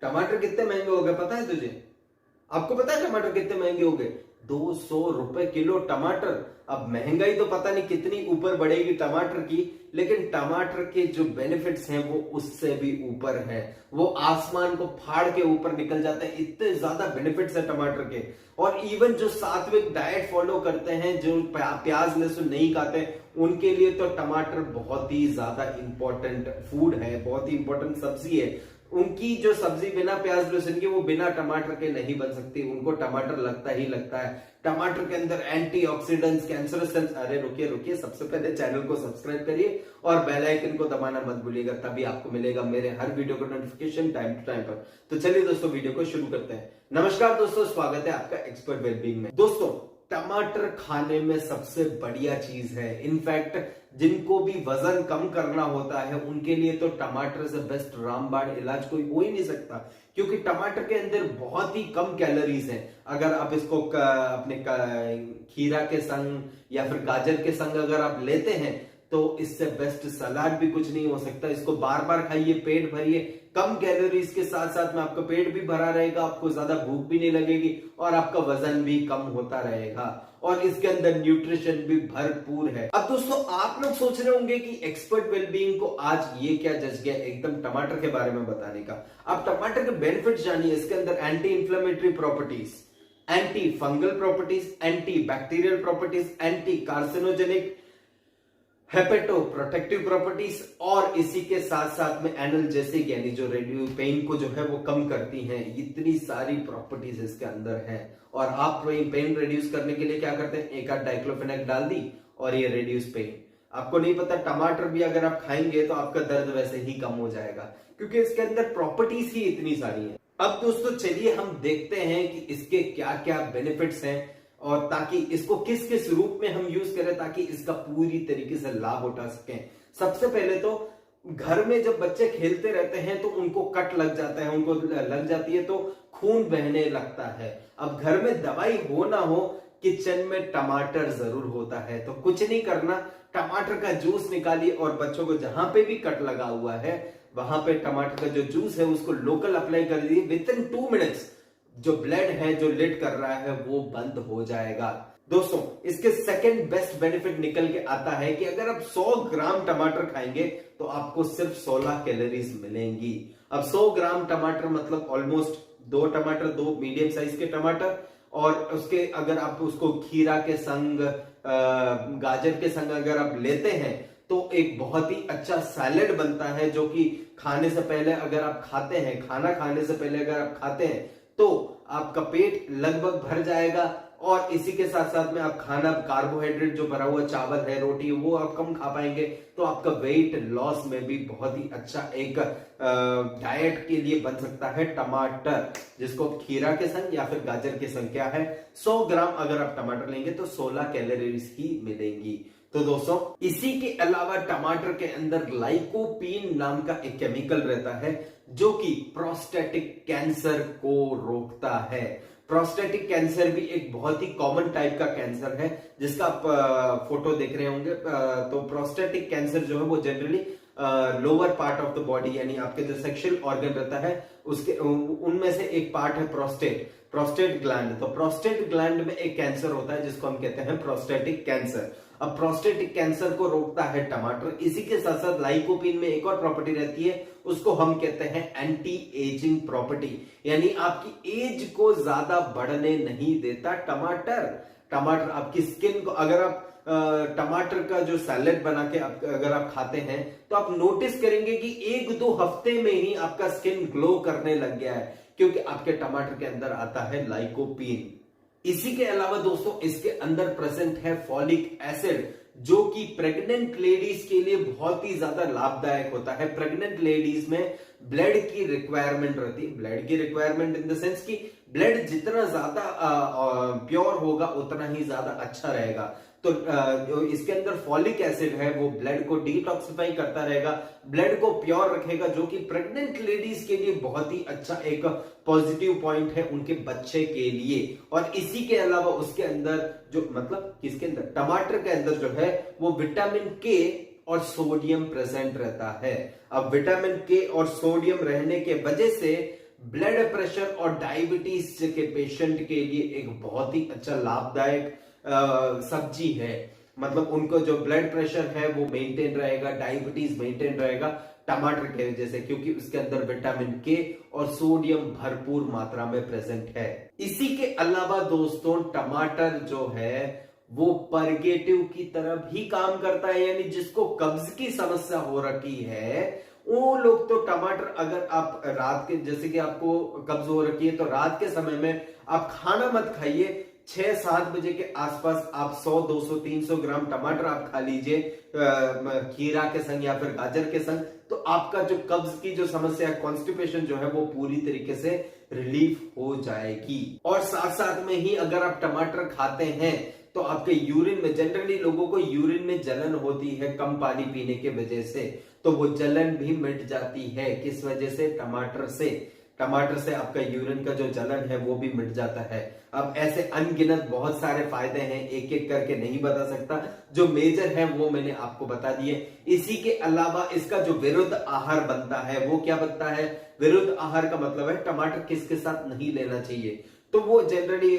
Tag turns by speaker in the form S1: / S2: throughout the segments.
S1: टमाटर कितने महंगे हो गए पता है तुझे? आपको पता है टमाटर कितने महंगे हो गए? 200 रुपए किलो टमाटर। अब महंगाई तो पता नहीं कितनी ऊपर बढ़ेगी टमाटर की, लेकिन टमाटर के जो बेनिफिट्स हैं वो उससे भी ऊपर हैं। वो आसमान को फाड़ के ऊपर निकल जाते हैं, इतने ज्यादा बेनिफिट्स है टमाटर के। और इवन जो सात्विक डाइट फॉलो करते हैं, जो प्याज लहसुन नहीं खाते, उनके लिए तो टमाटर बहुत ही ज्यादा इंपॉर्टेंट फूड है, बहुत ही इंपॉर्टेंट सब्जी है। उनकी जो सब्जी बिना प्याज लहसुन की वो बिना टमाटर के नहीं बन सकती, उनको टमाटर लगता ही लगता है। टमाटर के अंदर एंटीऑक्सीडेंट्स, कैंसरस सेल्स। अरे रुकिए रुकिए, सबसे पहले चैनल को सब्सक्राइब करिए और बेल आइकन को दबाना मत भूलिएगा, तभी आपको मिलेगा मेरे हर वीडियो का नोटिफिकेशन टाइम टू टाइम पर। तो चलिए दोस्तों, वीडियो को शुरू करते हैं। नमस्कार दोस्तों, स्वागत है आपका एक्सपर्ट वेलबींग में। दोस्तों, टमाटर खाने में सबसे बढ़िया चीज है। इनफैक्ट जिनको भी वजन कम करना होता है उनके लिए तो टमाटर से बेस्ट रामबाण इलाज कोई हो ही नहीं सकता, क्योंकि टमाटर के अंदर बहुत ही कम कैलोरीज हैं। अगर आप इसको अपने खीरा के संग या फिर गाजर के संग अगर आप लेते हैं तो इससे बेस्ट सलाद भी कुछ नहीं हो सकता। इसको बार बार खाइए, पेट भरिए। कम कैलोरीज के साथ साथ में आपका पेट भी भरा रहेगा, आपको ज्यादा भूख भी नहीं लगेगी और आपका वजन भी कम होता रहेगा, और इसके अंदर न्यूट्रिशन भी भरपूर है। अब दोस्तों, आप लोग सोच रहे होंगे कि एक्सपर्ट वेलबींग को आज ये क्या जज गया एकदम टमाटर के बारे में बताने का। आप टमाटर के बेनिफिट जानिए। इसके अंदर anti inflammatory properties, anti fungal properties, anti bacterial properties, anti carcinogenic, hepato protective properties, और इसी के साथ साथ में एनाल्जेसिक यानी जो रेडियो पेन को जो है वो कम करती हैं। इतनी सारी प्रॉपर्टीज इसके अंदर हैं। और आप पेन रिड्यूस करने के लिए क्या करते हैं, एक आध डाइक्लोफेनेक डाल दी और ये रिड्यूस पेन। आपको नहीं पता, टमाटर भी अगर आप खाएंगे तो आपका दर्द वैसे ही कम हो जाएगा, क्योंकि इसके अंदर प्रॉपर्टीज ही इतनी सारी है। अब दोस्तों चलिए हम देखते हैं कि इसके क्या क्या बेनिफिट्स हैं, और ताकि इसको किस किस रूप में हम यूज करें ताकि इसका पूरी तरीके से लाभ उठा सकें। सबसे पहले तो घर में जब बच्चे खेलते रहते हैं तो उनको कट लग जाता है, उनको लग जाती है तो खून बहने लगता है। अब घर में दवाई हो ना हो, किचन में टमाटर जरूर होता है। तो कुछ नहीं करना, टमाटर का जूस निकालिए और बच्चों को जहां पे भी कट लगा हुआ है वहां पे टमाटर का जो जूस है उसको लोकल अप्लाई कर दीजिए। विद इन 2 मिनट्स जो ब्लड है, जो लीड कर रहा है, वो बंद हो जाएगा। दोस्तों, इसके सेकंड बेस्ट बेनिफिट निकल के आता है कि अगर आप 100 ग्राम टमाटर खाएंगे तो आपको सिर्फ 16 कैलोरीज मिलेंगी। अब 100 ग्राम टमाटर मतलब ऑलमोस्ट 2 टमाटर, 2 मीडियम साइज के टमाटर, और उसके अगर आप उसको खीरा के संग, गाजर के संग अगर आप लेते हैं तो एक बहुत ही अच्छा सैलेड बनता है, जो कि खाने से पहले अगर आप खाते हैं, खाना खाने से पहले अगर आप खाते हैं तो आपका पेट लगभग भर जाएगा। और इसी के साथ साथ में आप खाना, कार्बोहाइड्रेट जो भरा हुआ चावल है, रोटी है, वो आप कम खा पाएंगे, तो आपका वेट लॉस में भी बहुत ही अच्छा एक डाइट के लिए बन सकता है टमाटर, जिसको खीरा के संग या फिर गाजर के संग क्या है, 100 ग्राम अगर आप टमाटर लेंगे तो 16 कैलोरीज ही मिलेंगी। तो दोस्तों, इसी के अलावा टमाटर के अंदर लाइकोपीन नाम का एक केमिकल रहता है जो कि प्रोस्टेटिक कैंसर को रोकता है। प्रोस्टेटिक कैंसर भी एक बहुत ही कॉमन टाइप का कैंसर है जिसका आप फोटो देख रहे होंगे। तो प्रोस्टेटिक कैंसर जो है वो generally lower part of the body, यानी आपके जो सेक्सुअल ऑर्गन रहता है उसके उनमें से एक पार्ट है प्रोस्टेट ग्लैंड। तो प्रोस्टेट ग्लैंड में एक कैंसर होता है जिसको हम कहते हैं प्रोस्टेटिक कैंसर। अब प्रोस्टेटिक कैंसर को रोकता है टमाटर। इसी के साथ साथ लाइकोपीन में एक और प्रॉपर्टी रहती है, उसको हम कहते हैं एंटी एजिंग प्रॉपर्टी, यानी आपकी एज को ज्यादा बढ़ने नहीं देता टमाटर आपकी स्किन को, अगर आप टमाटर का जो सैलेड बना के अगर आप खाते हैं तो आप नोटिस करेंगे कि 1-2 हफ्ते में ही आपका स्किन ग्लो करने लग गया है, क्योंकि आपके टमाटर के अंदर आता है लाइकोपीन। इसी के अलावा दोस्तों, इसके अंदर प्रेजेंट है फॉलिक एसिड, जो कि प्रेग्नेंट लेडीज के लिए बहुत ही ज्यादा लाभदायक होता है। प्रेग्नेंट लेडीज में ब्लड की रिक्वायरमेंट रहती है, ब्लड की रिक्वायरमेंट इन द सेंस कि ब्लड जितना ज्यादा प्योर होगा उतना ही ज्यादा अच्छा रहेगा। तो इसके अंदर फॉलिक एसिड है, वो ब्लड को डिटॉक्सिफाई करता रहेगा, ब्लड को प्योर रखेगा, जो कि प्रेग्नेंट लेडीज के लिए बहुत ही अच्छा एक पॉजिटिव पॉइंट है उनके बच्चे के लिए। और इसी के अलावा उसके अंदर जो मतलब किसके अंदर, टमाटर के अंदर जो है वो विटामिन के और सोडियम प्रेजेंट रहता है। अब विटामिन के और सोडियम रहने के वजह से ब्लड प्रेशर और डायबिटीज के पेशेंट के लिए एक बहुत ही अच्छा लाभदायक सब्जी है। मतलब उनको जो ब्लड प्रेशर है वो मेंटेन रहेगा, डायबिटीज मेंटेन रहेगा टमाटर के वजह से, क्योंकि उसके अंदर विटामिन के और सोडियम भरपूर मात्रा में प्रेजेंट है। इसी के अलावा दोस्तों टमाटर जो है वो परगेटिव की तरह भी काम करता है, यानी जिसको कब्ज की समस्या हो रखी है वो लोग तो टमाटर, अगर आप रात के, जैसे कि आपको कब्ज हो रखी है तो रात के समय में आप खाना मत खाइए, 6-7 बजे के आसपास आप 100, 200, 300 ग्राम टमाटर आप खा लीजिए खीरा के संग या फिर गाजर के संग, तो आपका जो कब्ज की जो समस्या है, कॉन्स्टिपेशन जो है वो पूरी तरीके से रिलीफ हो जाएगी। और साथ साथ में ही अगर आप टमाटर खाते हैं तो आपके यूरिन में, जनरली लोगों को यूरिन में जलन होती है कम पानी पीने के वजह से, तो वो जलन भी मिट जाती है। किस वजह से? टमाटर से। टमाटर से आपका यूरिन का जो जलन है वो भी मिट जाता है। अब ऐसे अनगिनत बहुत सारे फायदे हैं, एक एक करके नहीं बता सकता, जो मेजर है वो मैंने आपको बता दिए। इसी के अलावा इसका जो विरुद्ध आहार बनता है वो क्या बनता है? विरुद्ध आहार का मतलब है टमाटर किसके साथ नहीं लेना चाहिए, तो वो जनरली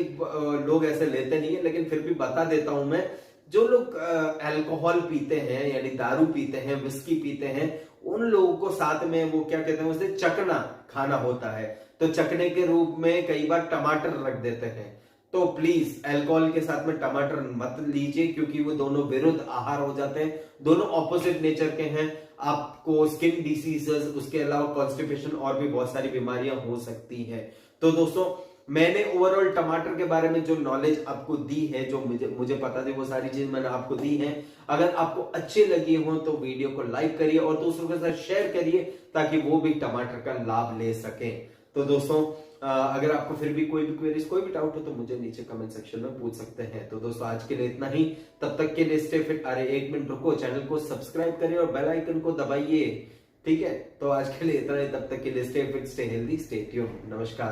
S1: लोग ऐसे लेते नहीं है, लेकिन फिर भी बता देता हूं मैं। जो लोग अल्कोहल पीते हैं यानी दारू पीते हैं, विस्की पीते हैं, उन लोगों को साथ में वो क्या कहते हैं, उसे चखना खाना होता है, तो चखने के रूप में कई बार टमाटर रख देते हैं। तो प्लीज अल्कोहल के साथ में टमाटर मत लीजिए, क्योंकि वो दोनों विरुद्ध आहार हो जाते हैं, दोनों ऑपोजिट नेचर के हैं। आपको स्किन डिसीजेस, उसके अलावा कॉन्स्टिपेशन और भी बहुत सारी बीमारियां हो सकती हैं। तो दोस्तों मैंने ओवरऑल टमाटर के बारे में जो नॉलेज आपको दी है, जो मुझे पता थी, वो सारी चीज मैंने आपको दी है। अगर आपको अच्छे लगे हो तो वीडियो को लाइक करिए और दूसरों के साथ शेयर करिए, ताकि वो भी टमाटर का लाभ ले सकें। तो दोस्तों अगर आपको फिर भी कोई भी क्वेरीज, कोई भी डाउट हो तो मुझे नीचे कमेंट सेक्शन में पूछ सकते हैं। तो दोस्तों आज के लिए इतना ही, तब तक के लिए स्टे फिट। अरे 1 मिनट रुको, चैनल को सब्सक्राइब करिए और बेल आइकन को दबाइए, ठीक है? तो आज के लिए इतना ही, तब तक के लिए stay fit, stay healthy, stay tuned. नमस्कार।